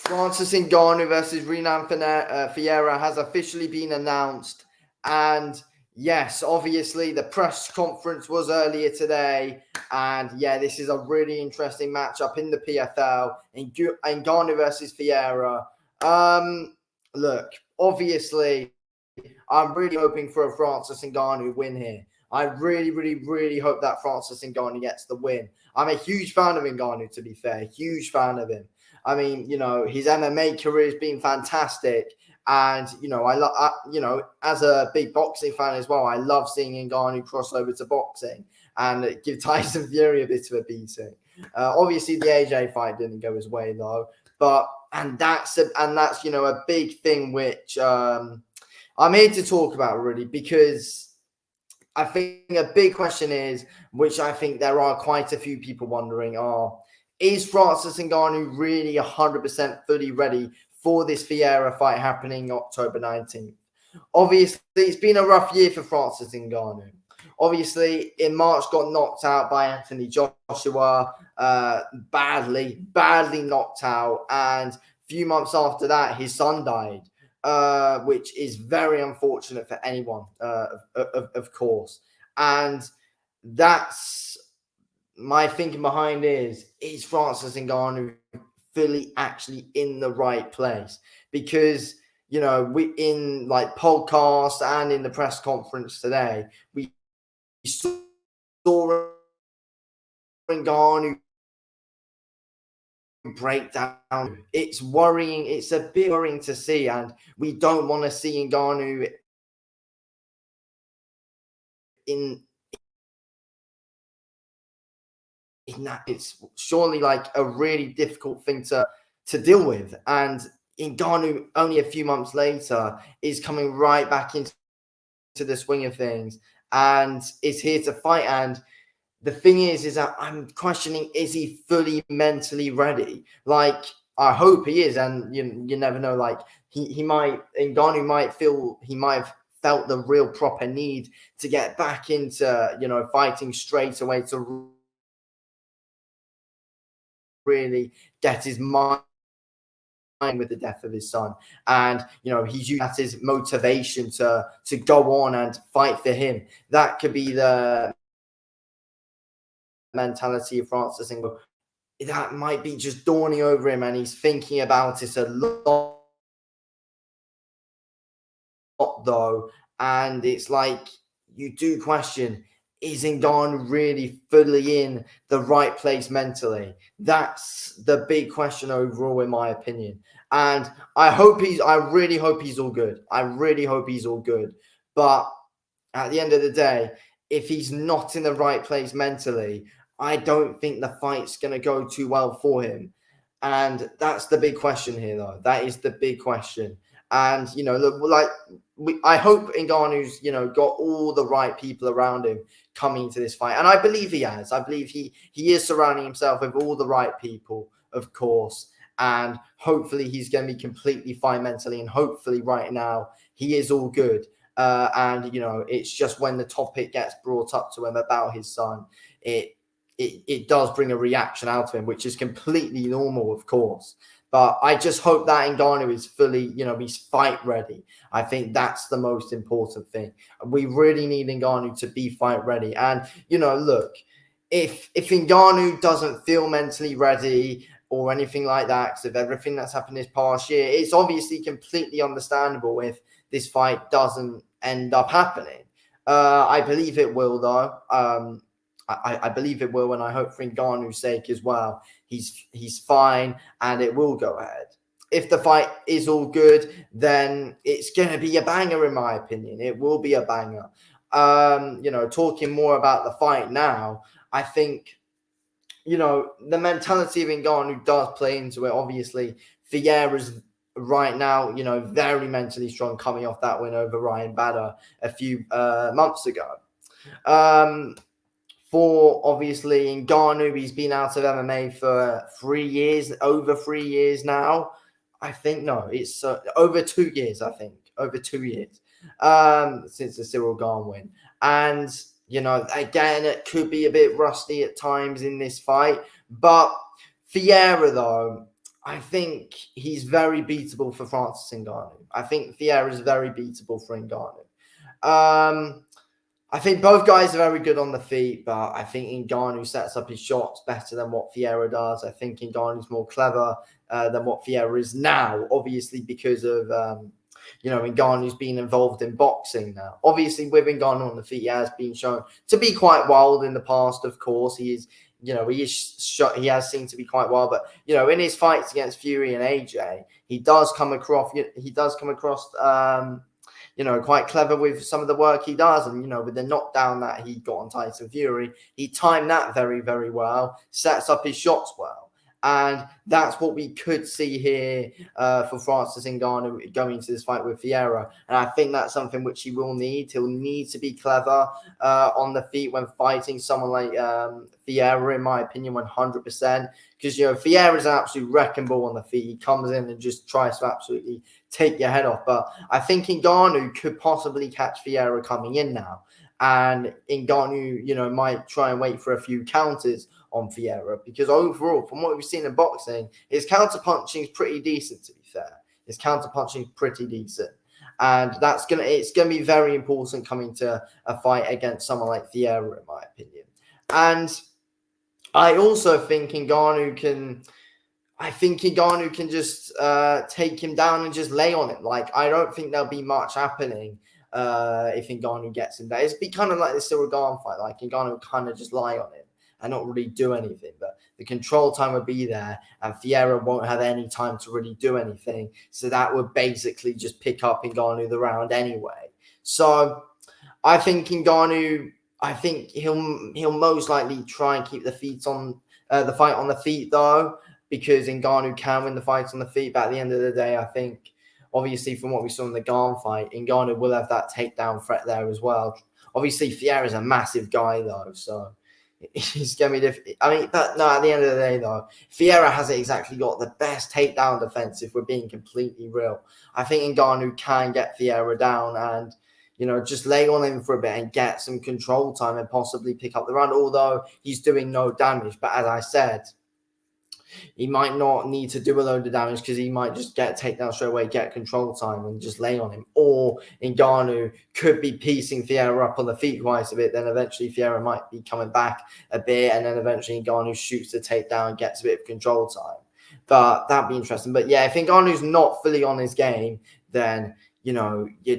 Francis Ngannou versus Renan Ferreira has officially been announced. And yes, obviously the press conference was earlier today. And yeah, this is a really interesting matchup in the PFL. Ngannou versus Ferreira. Look, obviously, I'm really hoping for a Francis Ngannou win here. I really, really, really hope that Francis Ngannou gets the win. I'm a huge fan of Ngannou, to be fair. Huge fan of him. I mean, his MMA career has been fantastic. And, as a big boxing fan as well, I love seeing Ngannou cross over to boxing and give Tyson Fury a bit of a beating. Obviously, the AJ fight didn't go his way, though. But, that's a big thing which I'm here to talk about, really, because I think a big question is, which I think there are quite a few people wondering, is Francis Ngannou really 100% fully ready for this Ferreira fight happening October 19th? Obviously, it's been a rough year for Francis Ngannou. Obviously, in March, got knocked out by Anthony Joshua, badly knocked out. And a few months after that, his son died. Which is very unfortunate for anyone, of course. And that's my thinking behind is Francis Ngannou fully actually in the right place? Because, we in like podcasts and in the press conference today, we saw Ngannou breakdown. It's worrying. It's a bit worrying to see, and we don't want to see Ngannou in that. It's surely like a really difficult thing to deal with. And Ngannou, only a few months later, is coming right back into the swing of things and is here to fight. And the thing is that I'm questioning, is he fully mentally ready? Like, I hope he is. And you never know, like Ngannou might have felt the real proper need to get back into, fighting straight away to really get his mind with the death of his son. And, he's used that as motivation to go on and fight for him. That could be the mentality of Francis Ngannou. That might be just dawning over him, and he's thinking about it a lot, though. And it's like, you do question, is Ngannou really fully in the right place mentally? That's the big question overall, in my opinion. And I really hope he's all good. I really hope he's all good. But at the end of the day, if he's not in the right place mentally, I don't think the fight's going to go too well for him. And that's the big question here, though. That is the big question. And, I hope Ngannou's, got all the right people around him coming to this fight. And I believe he has. I believe he is surrounding himself with all the right people, of course. And hopefully he's going to be completely fine mentally. And hopefully right now he is all good. And, it's just when the topic gets brought up to him about his son, it does bring a reaction out of him, which is completely normal, of course. But I just hope that Ngannou is fully, he's fight ready. I think that's the most important thing. We really need Ngannou to be fight ready. And, look, if Ngannou doesn't feel mentally ready or anything like that, because of everything that's happened this past year, it's obviously completely understandable if this fight doesn't end up happening. I believe it will, though. I believe it will, and I hope for Ngannou's sake as well, he's fine and it will go ahead. If the fight is all good, then it's going to be a banger, in my opinion. It will be a banger. Talking more about the fight now, I think, the mentality of Ngannou does play into it. Obviously, Ferreira's right now, very mentally strong, coming off that win over Ryan Bader a few months ago. For obviously Ngannou, he's been out of MMA for 3 years, over 3 years now. I think, no, it's over 2 years, I think. Over 2 years since the Cyril Gane win. And, again, it could be a bit rusty at times in this fight. But Ferreira, though, I think he's very beatable for Francis Ngannou. I think Ferreira is very beatable for Ngannou. I think both guys are very good on the feet, but I think Ngannou sets up his shots better than what Ferreira does. I think Ngannou's more clever than what Ferreira is now, obviously because of Ngannou's been involved in boxing now. Obviously, with Ngannou on the feet, he has been shown to be quite wild in the past. Of course, he has seemed to be quite wild, but in his fights against Fury and AJ, he does come across. Quite clever with some of the work he does. And, with the knockdown that he got on Tyson Fury, he timed that very, very well, sets up his shots well. And that's what we could see here for Francis Ngannou going into this fight with Ferreira. And I think that's something which he will need. He'll need to be clever on the feet when fighting someone like Ferreira, in my opinion, 100%. Because, Ferreira is an absolute wrecking ball on the feet. He comes in and just tries to absolutely take your head off. But I think Ngannou could possibly catch Ferreira coming in now. And Ngannou, might try and wait for a few counters on Ferreira, because overall, from what we've seen in boxing, his counter-punching is pretty decent, to be fair. His counter-punching is pretty decent. And it's gonna be very important coming to a fight against someone like Ferreira, in my opinion. And I also think Ngannou can just take him down and just lay on it. Like, I don't think there'll be much happening if Ngannou gets him there. It's be kind of like the Cyril Gane fight. Like, Ngannou will kind of just lie on it and not really do anything. But the control time would be there, and Ferreira won't have any time to really do anything. So that would basically just pick up Ngannou the round anyway. So I think Ngannou, he'll most likely try and keep the fight on the feet, though, because Ngannou can win the fight on the feet. But at the end of the day, I think, obviously, from what we saw in the Gane fight, Ngannou will have that takedown threat there as well. Obviously, Ferreira's a massive guy, though, so it's going to be difficult. But no, at the end of the day, though, Ferreira hasn't exactly got the best takedown defense, if we're being completely real. I think Ngannou can get Ferreira down and, just lay on him for a bit and get some control time and possibly pick up the round, although he's doing no damage. But as I said, he might not need to do a load of damage because he might just get a takedown straight away, get control time, and just lay on him. Or Ngannou could be piecing Ferreira up on the feet quite a bit. Then eventually Ferreira might be coming back a bit, and then eventually Ngannou shoots the takedown, gets a bit of control time. But that'd be interesting. But yeah, if Ngannou's not fully on his game, then you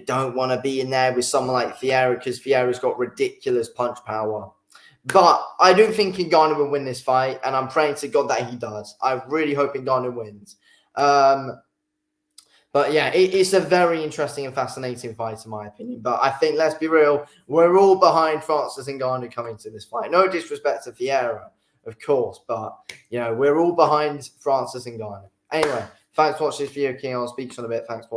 don't want to be in there with someone like Ferreira, because Ferreira's got ridiculous punch power. But I do think Ngannou will win this fight, and I'm praying to God that he does. I really hope Ngannou wins. But yeah, it's a very interesting and fascinating fight, in my opinion. But I think, let's be real, we're all behind Francis Ngannou coming to this fight. No disrespect to Ferreira, of course, but we're all behind Francis Ngannou. Anyway, thanks for watching this video, King. I'll speak to you in a bit. Thanks for